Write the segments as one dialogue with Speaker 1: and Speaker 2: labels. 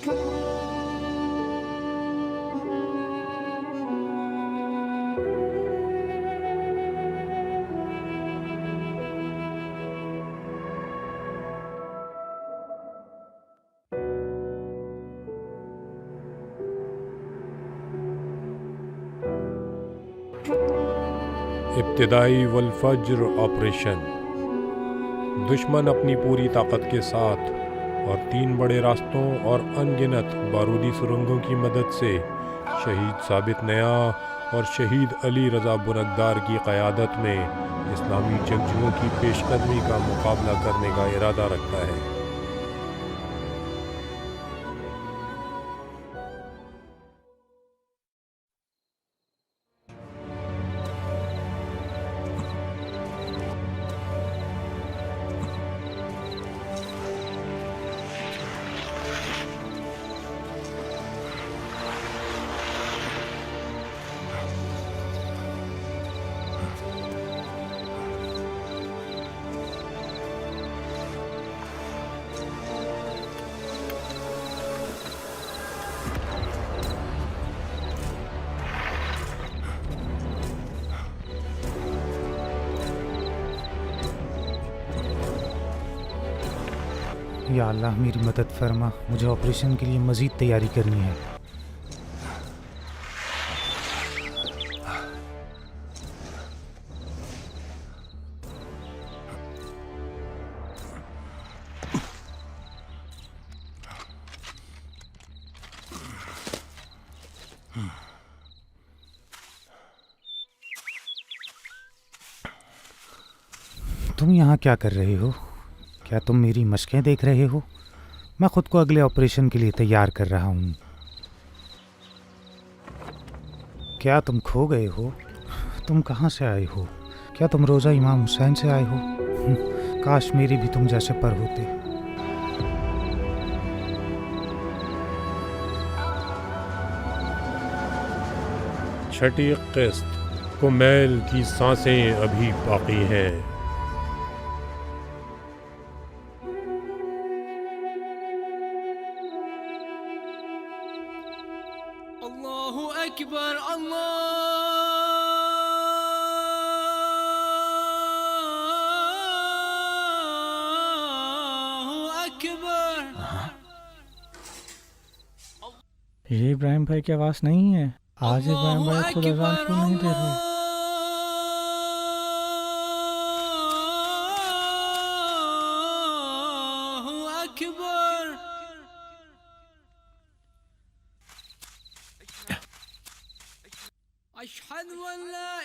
Speaker 1: इब्तिदाई वल फज्र ऑपरेशन। दुश्मन अपनी पूरी ताकत के साथ और 3 बड़े रास्तों और अनगिनत बारूदी सुरंगों की मदद से शहीद साबित नया और शहीद अली रज़ा बुनकदार की क़यादत में इस्लामी जंगजुओं की पेशकदमी का मुकाबला करने का इरादा रखता है।
Speaker 2: या अल्लाह मेरी मदद फरमा, मुझे ऑपरेशन के लिए मज़ीद तैयारी करनी है। तुम यहाँ क्या कर रहे हो? क्या तुम मेरी मशकें देख रहे हो? मैं खुद को अगले ऑपरेशन के लिए तैयार कर रहा हूँ। क्या तुम खो गए हो? तुम कहाँ से आए हो? क्या तुम रोज़ा इमाम हुसैन से आए हो? काश मेरे भी तुम जैसे पर होते।
Speaker 1: छठी किस्त, कुमैल की सांसें अभी बाकी हैं।
Speaker 3: अल्लाहु अकबर, अल्लाहु अकबर।
Speaker 4: ये इब्राहिम भाई की आवाज़ नहीं है। आज इब्राहिम भाई खुद अज़ान क्यों नहीं दे रहे?
Speaker 3: अल्लाहु अकबर।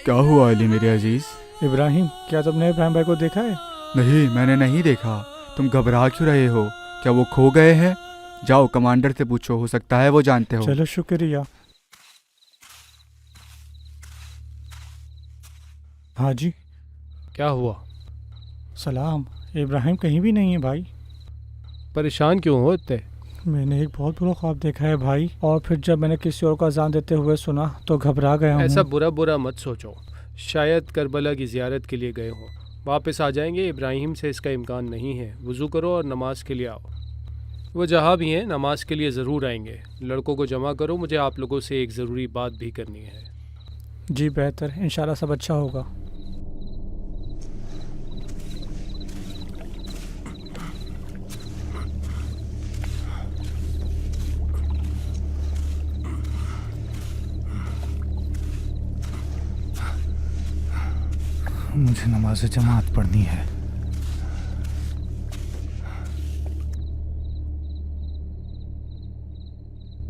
Speaker 5: क्या हुआ अली मेरे अजीज?
Speaker 4: इब्राहिम, क्या तुमने इब्राहिम भाई को देखा है?
Speaker 5: नहीं, मैंने नहीं देखा। तुम घबरा क्यों रहे हो? क्या वो खो गए हैं? जाओ कमांडर से पूछो, हो सकता है वो जानते हो।
Speaker 4: चलो शुक्रिया। हाँ जी।
Speaker 6: क्या हुआ?
Speaker 4: सलाम। इब्राहिम कहीं भी नहीं है भाई।
Speaker 6: परेशान क्यों हो इतने?
Speaker 4: मैंने एक बहुत बुरा ख्वाब देखा है भाई, और फिर जब मैंने किसी और को अजान देते हुए सुना तो घबरा गया हूँ।
Speaker 6: ऐसा बुरा बुरा मत सोचो, शायद करबला की ज़ियारत के लिए गए हो। वापस आ जाएंगे। इब्राहिम से इसका इम्कान नहीं है। वज़ू करो और नमाज के लिए आओ। वो जहाँ भी हैं नमाज के लिए ज़रूर आएंगे। लड़कों को जमा करो, मुझे आप लोगों से एक ज़रूरी बात भी करनी है।
Speaker 4: जी बेहतर, इंशाल्लाह सब अच्छा होगा।
Speaker 2: मुझे नमाज जमात पढ़नी है।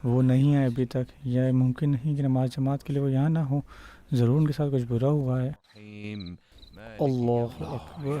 Speaker 4: वो नहीं है अभी तक। यह मुमकिन नहीं कि नमाज जमात के लिए वो यहाँ ना हो। ज़रूर उनके साथ कुछ बुरा हुआ है। अल्लाह अकबर।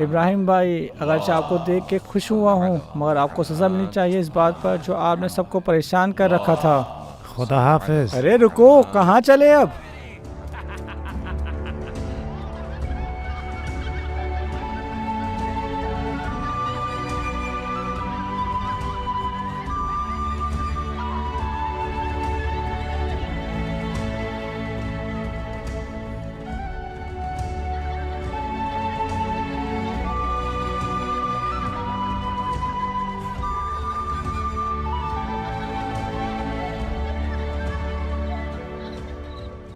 Speaker 4: इब्राहिम भाई, अगरचे आपको देख के खुश हुआ हूँ, मगर आपको सज़ा मिलनी चाहिए इस बात पर जो आपने सबको परेशान कर रखा था।
Speaker 2: खुदा हाफिज।
Speaker 4: अरे रुको, कहाँ चले अब?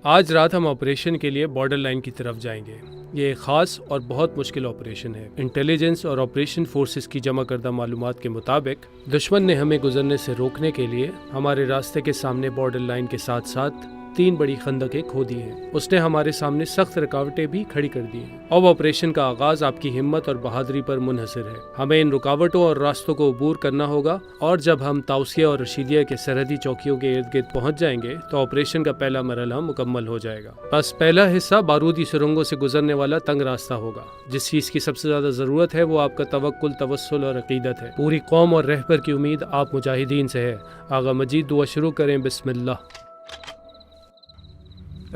Speaker 6: आज रात हम ऑपरेशन के लिए बॉर्डर लाइन की तरफ जाएंगे। ये एक ख़ास और बहुत मुश्किल ऑपरेशन है। इंटेलिजेंस और ऑपरेशन फोर्सेस की जमा करदा मालूमात के मुताबिक दुश्मन ने हमें गुजरने से रोकने के लिए हमारे रास्ते के सामने बॉर्डर लाइन के साथ साथ 3 बड़ी खंदकें खोदी हैं। उसने हमारे सामने सख्त रुकावटें भी खड़ी कर दी हैं। अब ऑपरेशन का आगाज आपकी हिम्मत और बहादुरी पर मुनहसर है। हमें इन रुकावटों और रास्तों को अबूर करना होगा और जब हम ताउसिया और रशीदिया के सरहदी चौकियों के इर्द गिर्द पहुंच जाएंगे तो ऑपरेशन का पहला मरहला मुकम्मल हो जाएगा। बस पहला हिस्सा बारूदी सुरंगों से गुजरने वाला तंग रास्ता होगा। जिस चीज़ की सबसे ज़्यादा ज़रूरत है वो आपका तवक्कुल, तवस्सुल और अकीदत है। पूरी कौम और रहबर की उम्मीद आप मुजाहिदीन से है। आगा मजीद दुआ शुरू करें। बिस्मिल्लाह।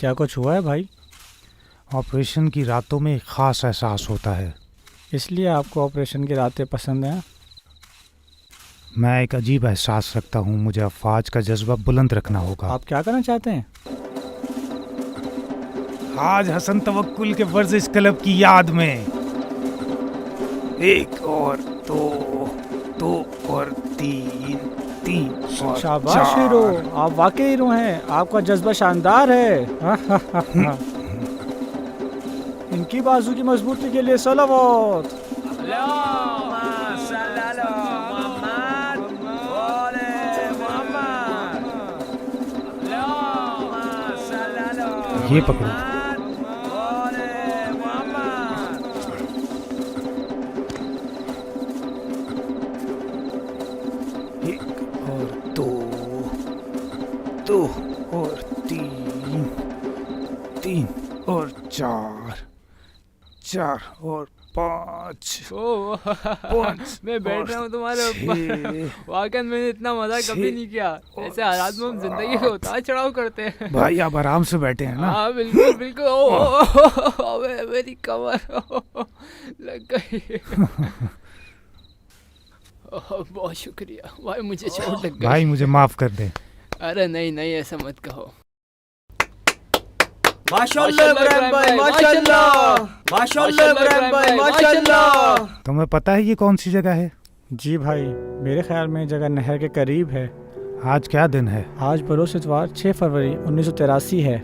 Speaker 4: क्या कुछ हुआ है भाई?
Speaker 2: ऑपरेशन की रातों में एक ख़ास एहसास होता है।
Speaker 4: इसलिए आपको ऑपरेशन की रातें पसंद हैं?
Speaker 2: मैं एक अजीब एहसास रखता हूँ। मुझे अफवाज का जज्बा बुलंद रखना होगा।
Speaker 4: आप क्या करना चाहते हैं?
Speaker 2: आज हसन तवक्कुल के वर्जिश क्लब की याद में 1 और 2 और 3 और
Speaker 4: शाबाश हीरो, आप वाकई हीरो हैं। आपका जज्बा शानदार है। इनकी बाजू की मजबूती के लिए सलावत।
Speaker 2: ये पकड़ो। दो और 3 और 4 और 5
Speaker 7: ओ मैं बैठ रहा हूँ तुम्हारे ऊपर। वाकई मैंने इतना मजा कभी नहीं किया। ऐसे हालात में हम जिंदगी को उतार चढ़ाव करते हैं।
Speaker 2: भाई आप आराम से बैठे हैं ना?
Speaker 7: हाँ बिल्कुल बिल्कुल। ओ मेरी कमर लग गई। बहुत शुक्रिया भाई, मुझे चोट लग गई।
Speaker 2: भाई मुझे माफ कर दे।
Speaker 7: अरे नहीं ऐसा मत कहो।
Speaker 3: माशाल्लाह इब्राहिम भाई, माशाल्लाह माशाल्लाह इब्राहिम भाई, माशाल्लाह।
Speaker 2: तुम्हें पता है ये कौन सी जगह है?
Speaker 4: जी भाई, मेरे ख्याल में जगह नहर के करीब है।
Speaker 2: आज क्या दिन है?
Speaker 4: आज बरोज़ इतवार 6 फरवरी 1983 है।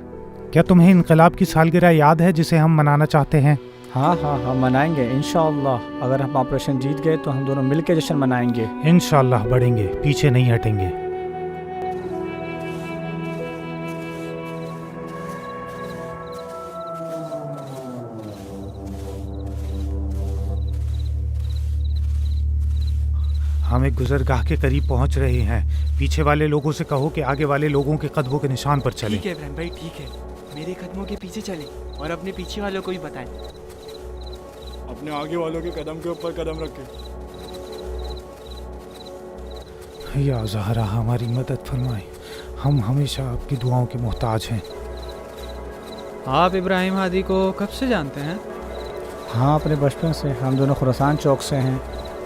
Speaker 2: क्या तुम्हें इनकलाब की सालगिरह याद है जिसे हम मनाना चाहते हैं?
Speaker 4: हाँ मनाएंगे इंशाअल्लाह। अगर हम ऑपरेशन जीत गए तो हम दोनों मिलकर जश्न मनाएंगे।
Speaker 2: इंशाअल्लाह बढ़ेंगे, पीछे नहीं हटेंगे। हम एक गुजरगाह के करीब पहुंच रहे हैं। पीछे वाले लोगों से कहो कि आगे वाले लोगों के कदमों के निशान पर चलें।
Speaker 8: ठीक है इब्राहिम भाई, ठीक है। मेरे कदमों के पीछे चलें और अपने पीछे वालों को भी बताएं।
Speaker 5: अपने आगे वालों के कदम के ऊपर कदम रखें।
Speaker 2: या ज़हरा हमारी मदद फरमाए, हम हमेशा आपकी दुआओं के मोहताज हैं।
Speaker 9: आप इब्राहिम हादी को कब से जानते हैं?
Speaker 4: हाँ, अपने बचपन से। हम दोनों खुरासान चौक से हैं।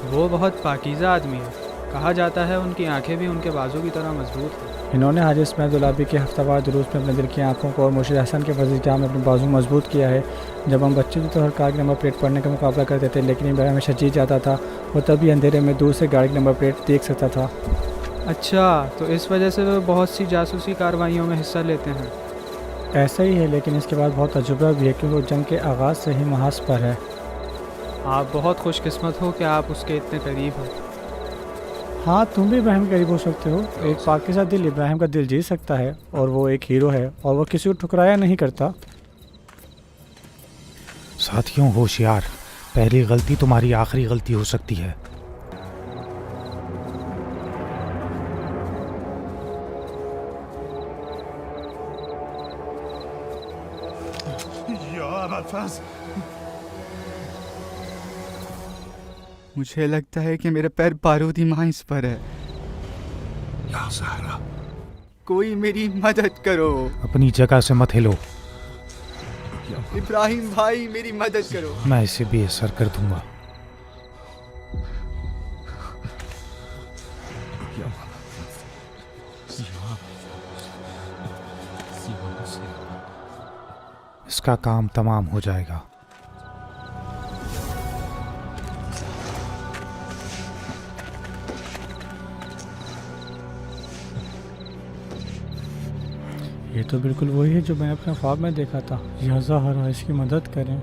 Speaker 9: वो बहुत पाकीज़ा आदमी है। कहा जाता है उनकी आंखें भी उनके बाजू की तरह मजबूत हैं।
Speaker 4: इन्होंने हाजी इस्माइल दुलाबी के हफ्तावार दुरूस में अपने दिल की आंखों को और मुर्शिद हसन के फजल क्या में अपने बाजू मजबूत किया है। जब हम बच्चे थे तो हर कार की नंबर प्लेट पढ़ने का मुकाबला करते थे, लेकिन इब्राहिम हमेशा जीत जाता था। वो तभी अंधेरे में दूर से गाड़ी की नंबर प्लेट देख सकता था।
Speaker 9: अच्छा, तो इस वजह से वो बहुत सी जासूसी कार्रवाइयों में हिस्सा लेते हैं।
Speaker 4: ऐसा ही है, लेकिन इसके बाद बहुत तजुर्बा भी है क्योंकि वो जंग के आगाज़ से ही महाज पर है।
Speaker 9: आप बहुत खुशकिस्मत हो कि आप उसके इतने करीब हो।
Speaker 4: हाँ, तुम भी इब्राहिम के करीब हो सकते हो। एक पाकीज़ा दिल इब्राहिम का दिल जीत सकता है और वो एक हीरो है और वो किसी को ठुकराया नहीं करता।
Speaker 2: साथियों होशियार, पहली गलती तुम्हारी आखिरी गलती हो सकती है।
Speaker 5: मुझे लगता है कि मेरा पैर बारूदी माइंस पर है।
Speaker 2: या ज़हरा,
Speaker 5: कोई मेरी मदद करो।
Speaker 2: अपनी जगह से मत हिलो।
Speaker 5: इब्राहिम भाई मेरी मदद करो।
Speaker 2: मैं इसे बेअसर कर दूंगा। इसका काम तमाम हो जाएगा।
Speaker 4: ये तो बिल्कुल वही है जो मैंने अपने ख्वाब में देखा था। या ज़हरा, इसकी मदद करें।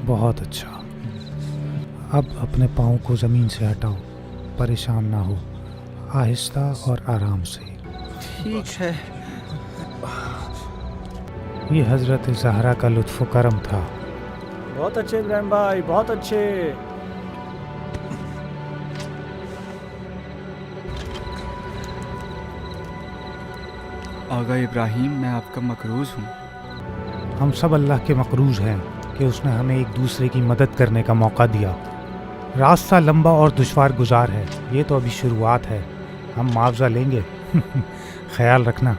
Speaker 2: बहुत अच्छा। अब अपने पाँव को ज़मीन से हटाओ, परेशान ना हो, आहिस्ता और आराम से।
Speaker 8: ठीक है।
Speaker 2: ये हज़रत ज़हरा का लुत्फ़ करम था।
Speaker 4: बहुत अच्छे इब्राहिम भाई, बहुत अच्छे।
Speaker 5: आगा इब्राहिम, मैं आपका मकरूज़ हूँ।
Speaker 2: हम सब अल्लाह के मकरूज़ हैं कि उसने हमें एक दूसरे की मदद करने का मौका दिया। रास्ता लंबा और दुश्वार गुजार है, ये तो अभी शुरुआत है। हम मुआवजा लेंगे। ख्याल रखना।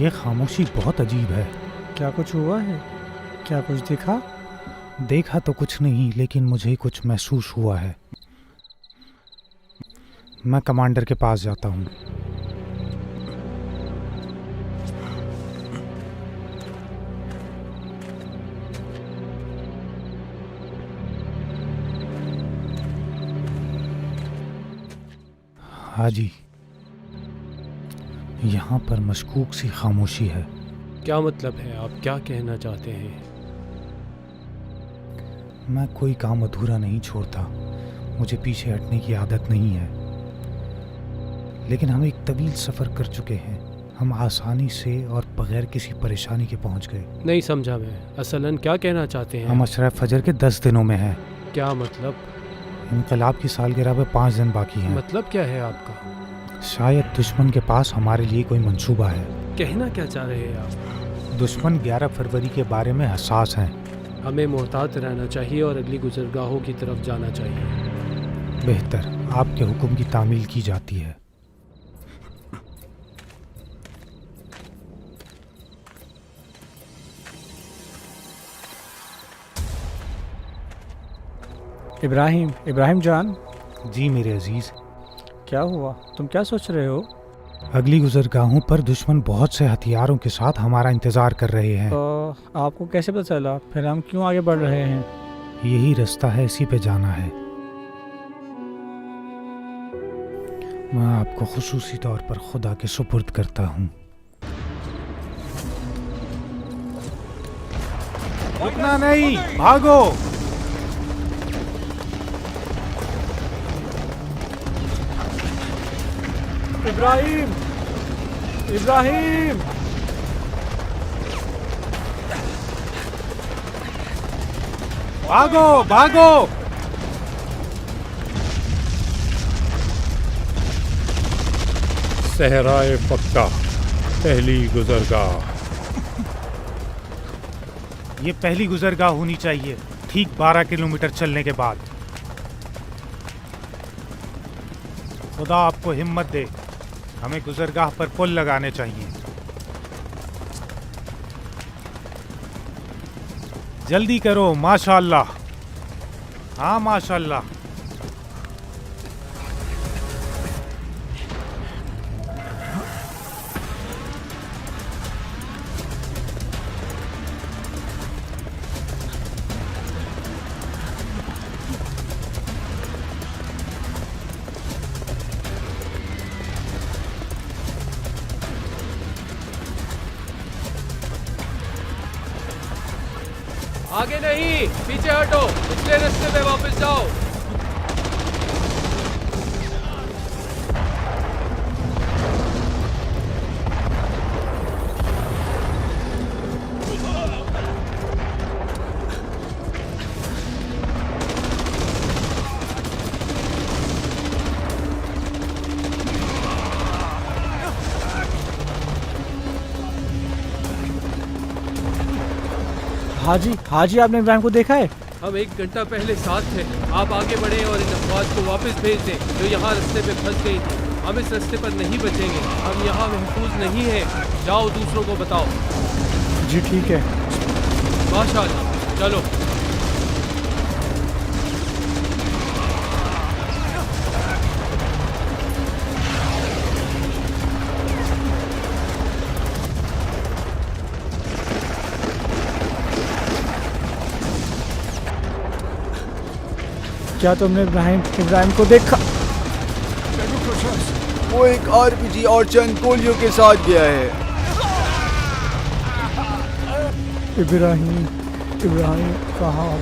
Speaker 2: ये खामोशी बहुत अजीब है।
Speaker 4: क्या कुछ हुआ है? क्या कुछ दिखा?
Speaker 2: देखा तो कुछ नहीं, लेकिन मुझे कुछ महसूस हुआ है। मैं कमांडर के पास जाता हूँ। हाजी, यहाँ पर मशकूक सी खामोशी है।
Speaker 6: क्या मतलब है? आप क्या कहना चाहते हैं?
Speaker 2: मैं कोई काम अधूरा नहीं छोड़ता। मुझे पीछे हटने की आदत नहीं है। लेकिन हम एक तवील सफ़र कर चुके हैं। हम आसानी से और बगैर किसी परेशानी के पहुंच गए।
Speaker 6: नहीं समझा मैं, असलन क्या कहना चाहते हैं?
Speaker 2: हम अशरा फजर के 10 दिनों में हैं।
Speaker 6: क्या मतलब?
Speaker 2: इनकलाब की सालगिरह पे 5 दिन बाकी हैं।
Speaker 6: मतलब क्या है आपका?
Speaker 2: शायद दुश्मन के पास हमारे लिए कोई मंसूबा है।
Speaker 6: कहना क्या चाह रहे हैं आप?
Speaker 2: दुश्मन 11 फरवरी के बारे में हसास हैं।
Speaker 6: हमें मोहतात रहना चाहिए और अगली गुजरगाहों की तरफ जाना चाहिए।
Speaker 2: बेहतर, आपके हुक्म की तामील की जाती है।
Speaker 4: इब्राहिम जान।
Speaker 2: जी मेरे अजीज़।
Speaker 4: क्या हुआ? तुम क्या सोच रहे हो?
Speaker 2: अगली गुजरगाहों पर दुश्मन बहुत से हथियारों के साथ हमारा इंतज़ार कर रहे हैं।
Speaker 4: तो आपको कैसे पता चला? फिर हम क्यों आगे बढ़ रहे हैं?
Speaker 2: यही रास्ता है, इसी पे जाना है। मैं आपको खुसूसी तौर पर खुदा के सुपुर्द करता हूँ। रुकना नहीं, भागो।
Speaker 4: इब्राहिम!
Speaker 2: भागो भागो।
Speaker 1: सहराए पक्का, पहली गुजरगाह।
Speaker 2: ये पहली गुजरगाह होनी चाहिए, ठीक 12 किलोमीटर चलने के बाद। खुदा आपको हिम्मत दे। हमें गुजरगाह पर पुल लगाने चाहिए। जल्दी करो। माशाअल्लाह। हाँ माशाअल्लाह।
Speaker 6: आगे नहीं, पीछे हटो, पिछले रास्ते पे वापस जाओ।
Speaker 4: हाजी आपने इब्राहिम को देखा है?
Speaker 6: हम 1 घंटा पहले साथ थे। आप आगे बढ़े और इन अफवाज को वापस भेज दें जो यहाँ रास्ते पे फंस गई थी। हम इस रास्ते पर नहीं बचेंगे, हम यहाँ महफूज नहीं हैं। जाओ दूसरों को बताओ।
Speaker 4: जी ठीक है।
Speaker 6: माशाअल्लाह, चलो।
Speaker 4: क्या तुमने इब्राहिम को देखा?
Speaker 5: वो एक आरपीजी और चंद गोलियों के साथ गया है।
Speaker 4: इब्राहिम कहाँ?